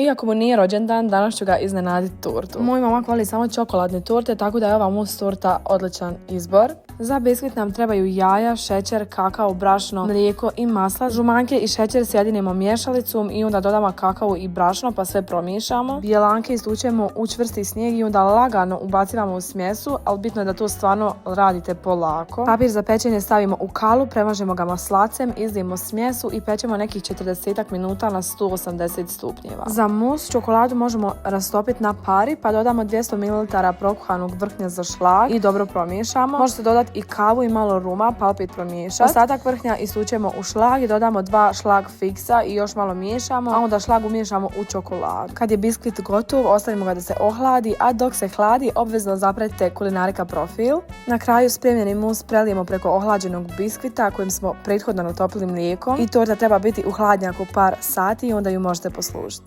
Iako mu nije rođendan, danas ću ga iznenaditi tortu. Moj momak voli samo čokoladne torte, tako da je ova mus torta odličan izbor. Za biskvit nam trebaju jaja, šećer, kakao, brašno, mlijeko i masla. Žumanke i šećer sjedinimo miješalicom i onda dodamo kakao i brašno pa sve promiješamo. Bjelanke istučemo u čvrsti snijeg i onda lagano ubacivamo u smjesu, ali bitno je da to stvarno radite polako. Papir za pečenje stavimo u kalu, premažemo ga maslacem, izdijemo smjesu i pečemo nekih 40 minuta na 180 stupnjeva. Za mus čokoladu možemo rastopiti na pari pa dodamo 200 ml prokuhanog vrhnja za šlag i dobro promiješamo. Možete dodati i kavu i malo ruma pa opet promiješati. Ostatak vrhnja istučemo u šlag i dodamo 2 šlag fiksa i još malo miješamo, a onda šlag umiješamo u čokoladu. Kad je biskvit gotov, ostavimo ga da se ohladi, a dok se hladi obvezno zapratite Kulinarika profil. Na kraju spremljeni mus prelijemo preko ohlađenog biskvita kojim smo prethodno natopili mlijekom i torta treba biti u hladnjaku par sati i onda ju možete poslužiti.